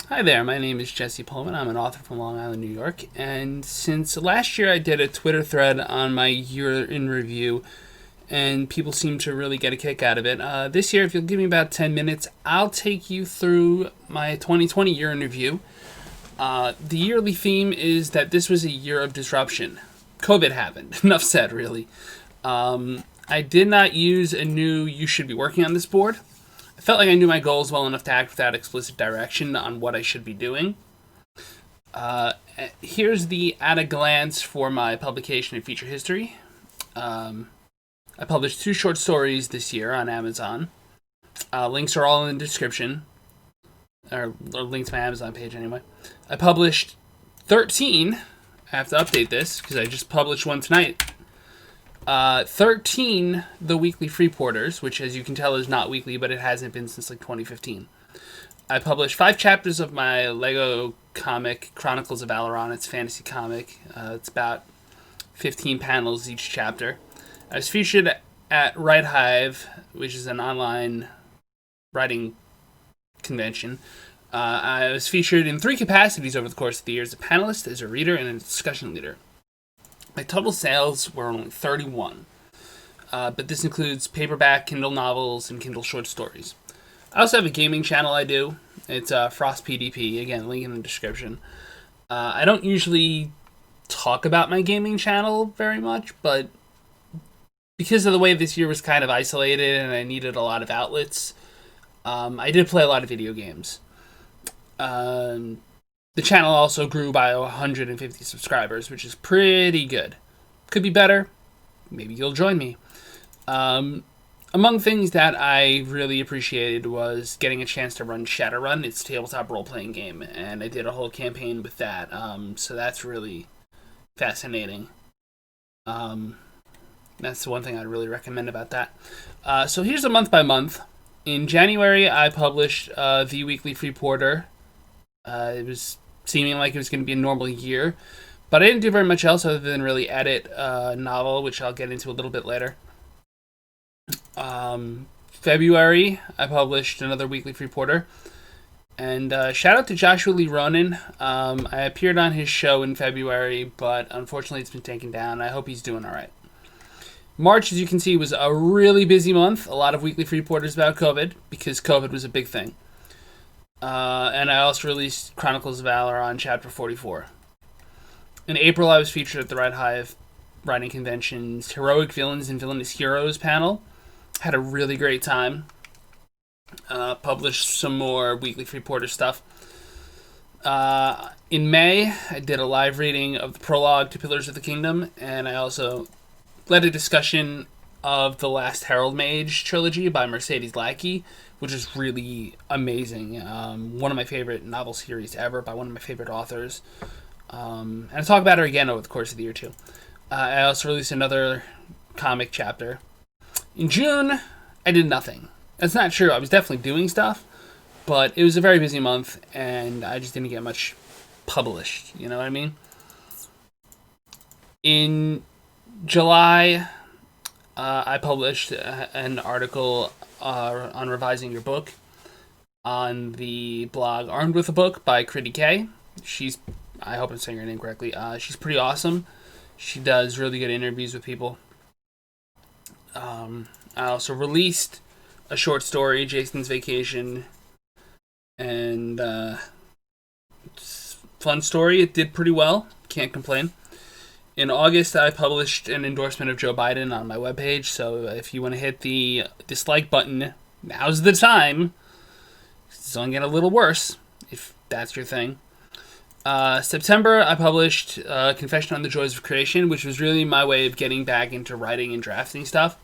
Hi there, my name is Jesse Pohlman. I'm an author from Long Island, New York, and since last year I did a Twitter thread on my year in review, and people seem to really get a kick out of it. This year, if you'll give me about 10 minutes, I'll take you through my 2020 year in review. The yearly theme is that this was a year of disruption. COVID happened. Enough said, really. I did not use a new "you should be working on this" board. I felt like I knew my goals well enough to act without explicit direction on what I should be doing. Here's the at a glance for my publication and feature history. I published 2 short stories this year on Amazon. Links are all in the description, or links to my Amazon page anyway. I published 13. I have to update this because I just published one tonight. 13 The Weekly Freeporters, which as you can tell is not weekly, but it hasn't been since like 2015. I published 5 chapters of my Lego comic, Chronicles of Valoron. It's a fantasy comic. It's about 15 panels each chapter. I was featured at Write Hive, which is an online writing convention. I was featured in 3 capacities over the course of the year: as a panelist, as a reader, and a discussion leader. My total sales were only 31, but this includes paperback, Kindle novels, and Kindle short stories. I also have a gaming channel I do. It's Frost PDP. Again, link in the description. I don't usually talk about my gaming channel very much, but because of the way this year was kind of isolated and I needed a lot of outlets, I did play a lot of video games. The channel also grew by 150 subscribers, which is pretty good. Could be better. Maybe you'll join me. Among things that I really appreciated was getting a chance to run Shadowrun. It's a tabletop role-playing game, and I did a whole campaign with that. So that's really fascinating. That's the one thing I'd really recommend about that. So here's a month by month. In January, I published The Weekly Freeporter. It was seeming like it was going to be a normal year, but I didn't do very much else other than really edit a novel, which I'll get into a little bit later. February, I published another Weekly Freeporter, and shout out to Joshua Lee Ronan. I appeared on his show in February, but unfortunately it's been taken down. I hope he's doing all right. March, as you can see, was a really busy month. A lot of Weekly Freeporters about COVID, because COVID was a big thing. And I also released Chronicles of Valoron Chapter 44. In April, I was featured at the Write Hive Writing Convention's Heroic Villains and Villainous Heroes panel. Had a really great time. Published some more Weekly Freeporter stuff. In May, I did a live reading of the prologue to Pillars of the Kingdom, and I also led a discussion of the Last Herald Mage trilogy by Mercedes Lackey, which is really amazing. One of my favorite novel series ever by one of my favorite authors. And I'll talk about her again over the course of the year, too. I also released another comic chapter. In June, I did nothing. That's not true. I was definitely doing stuff, but it was a very busy month, and I just didn't get much published. You know what I mean? In July, I published an article on revising your book on the blog Armed with a Book by Critty K. I hope I'm saying her name correctly. She's pretty awesome. She does really good interviews with people. I also released a short story, Jason's Vacation, and it's a fun story. It did pretty well. Can't complain. In August, I published an endorsement of Joe Biden on my webpage, so if you want to hit the dislike button, now's the time. It's only getting a little worse, if that's your thing. September, I published Confession on the Joys of Creation, which was really my way of getting back into writing and drafting stuff.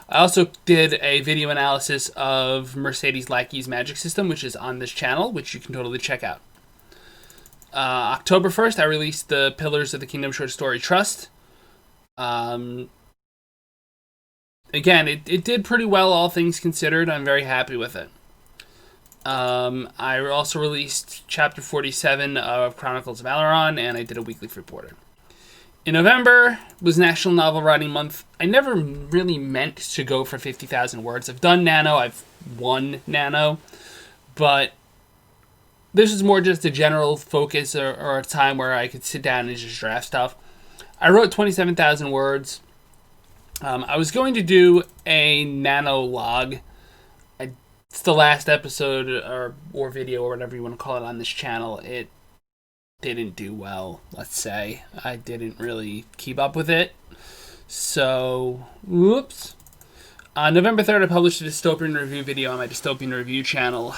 I also did a video analysis of Mercedes Lackey's magic system, which is on this channel, which you can totally check out. October 1st, I released the Pillars of the Kingdom short story Trust. Again, it did pretty well, all things considered. I'm very happy with it. I also released Chapter 47 of Chronicles of Valoron, and I did a Weekly Freeporter. In November was National Novel Writing Month. I never really meant to go for 50,000 words. I've done Nano, I've won Nano, but this is more just a general focus or a time where I could sit down and just draft stuff. I wrote 27,000 words. I was going to do a nano log. It's the last episode or video or whatever you want to call it on this channel. It didn't do well, let's say. I didn't really keep up with it. So, whoops. November 3rd, I published a dystopian review video on my dystopian review channel.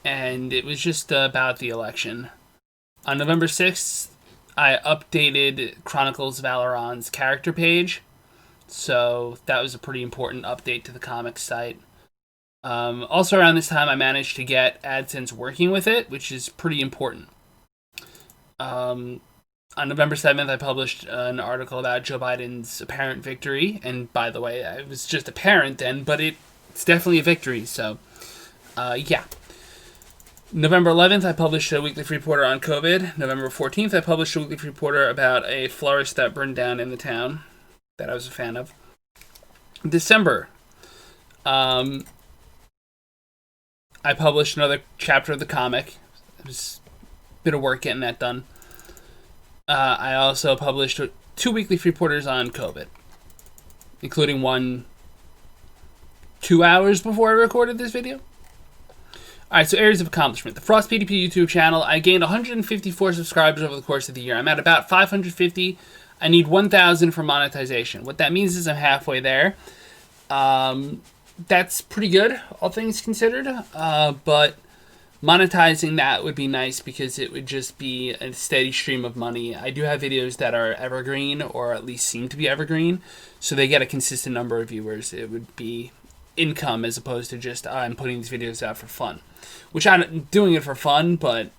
And it was just about the election. On November 6th, I updated Chronicles of Valoron's character page. So that was a pretty important update to the comics site. Also around this time, I managed to get AdSense working with it, which is pretty important. On November 7th, I published an article about Joe Biden's apparent victory. And by the way, it was just apparent then, but it's definitely a victory. So, yeah. November 11th, I published a weekly reporter on COVID. November 14th, I published a weekly reporter about a florist that burned down in the town that I was a fan of. December, I published another chapter of the comic. It was a bit of work getting that done. I also published 2 weekly reporters on COVID, including one 2 hours before I recorded this video. Alright, so areas of accomplishment. The Frost PDP YouTube channel, I gained 154 subscribers over the course of the year. I'm at about 550. I need 1,000 for monetization. What that means is I'm halfway there. That's pretty good, all things considered. But monetizing that would be nice because it would just be a steady stream of money. I do have videos that are evergreen, or at least seem to be evergreen, so they get a consistent number of viewers. It would be income as opposed to just I'm putting these videos out for fun, which I'm doing it for fun, but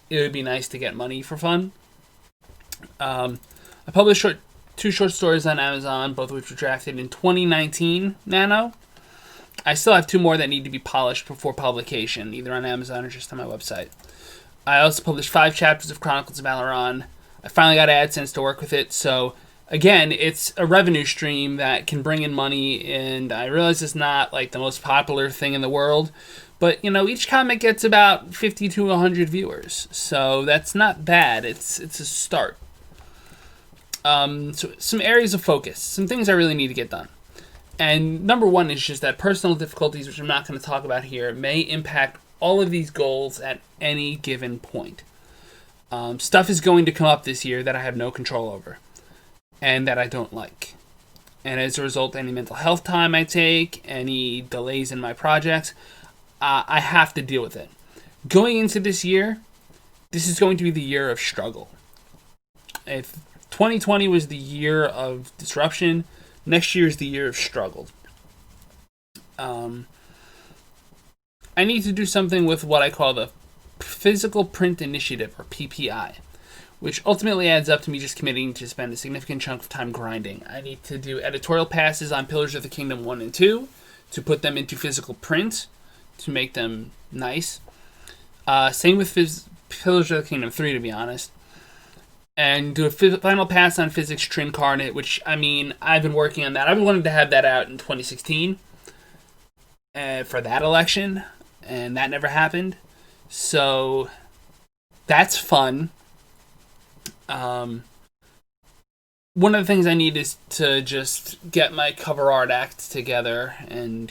it would be nice to get money for fun. I published 2 short stories on Amazon, both of which were drafted in 2019 Nano. I still have 2 more that need to be polished before publication, either on Amazon or just on my website. I also published 5 chapters of Chronicles of Valoron. I finally got AdSense to work with it, so again, it's a revenue stream that can bring in money, and I realize it's not like the most popular thing in the world, but each comic gets about 50 to 100 viewers, so that's not bad. It's a start. So some areas of focus, some things I really need to get done. And number 1 is just that personal difficulties, which I'm not going to talk about here, may impact all of these goals at any given point. Stuff is going to come up this year that I have no control over and that I don't like. And as a result, any mental health time I take, any delays in my projects, I have to deal with it. Going into this year, this is going to be the year of struggle. If 2020 was the year of disruption, next year is the year of struggle. I need to do something with what I call the Physical Print Initiative, or PPI, which ultimately adds up to me just committing to spend a significant chunk of time grinding. I need to do editorial passes on Pillars of the Kingdom 1 and 2 to put them into physical print to make them nice. Same with Pillars of the Kingdom 3, to be honest. And do a final pass on Physics Trincarnate, which, I've been working on that. I've been wanting to have that out in 2016 for that election, and that never happened. So that's fun. One of the things I need is to just get my cover art act together, and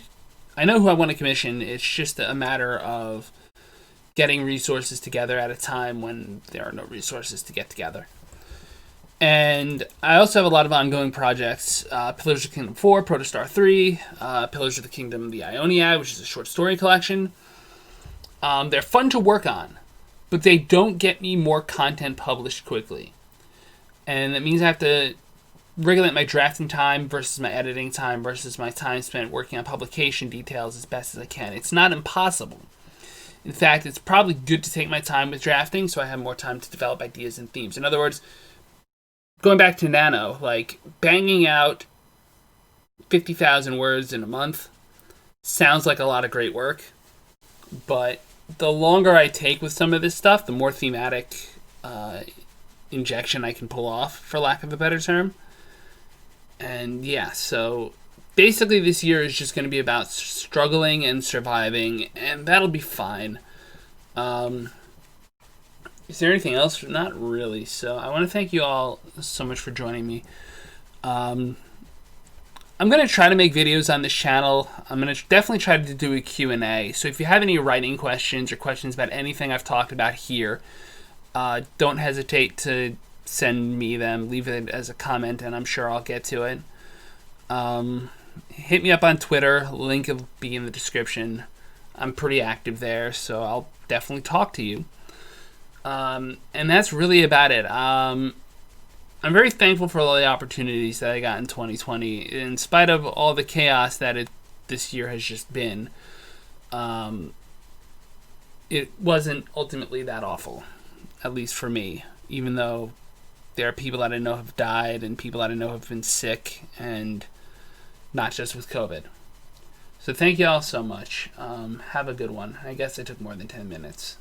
I know who I want to commission. It's just a matter of getting resources together at a time when there are no resources to get together. And I also have a lot of ongoing projects. Pillars of the Kingdom 4, Protostar 3, Pillars of the Kingdom the Ioniad, which is a short story collection. They're fun to work on, but they don't get me more content published quickly. And that means I have to regulate my drafting time versus my editing time versus my time spent working on publication details as best as I can. It's not impossible. In fact, it's probably good to take my time with drafting so I have more time to develop ideas and themes. In other words, going back to Nano, banging out 50,000 words in a month sounds like a lot of great work, but the longer I take with some of this stuff, the more thematic injection I can pull off, for lack of a better term. And yeah, so basically this year is just going to be about struggling and surviving, and that'll be fine. Is there anything else? Not really. So I want to thank you all so much for joining me. Um, I'm going to try to make videos on this channel. I'm going to definitely try to do a Q&A. So if you have any writing questions or questions about anything I've talked about here, don't hesitate to send me them. Leave it as a comment, and I'm sure I'll get to it. Hit me up on Twitter. Link will be in the description. I'm pretty active there, so I'll definitely talk to you. And that's really about it. I'm very thankful for all the opportunities that I got in 2020. In spite of all the chaos that this year has just been, it wasn't ultimately that awful, at least for me, even though there are people that I know have died and people that I know have been sick, and not just with COVID. So thank you all so much. Have a good one. I guess I took more than 10 minutes.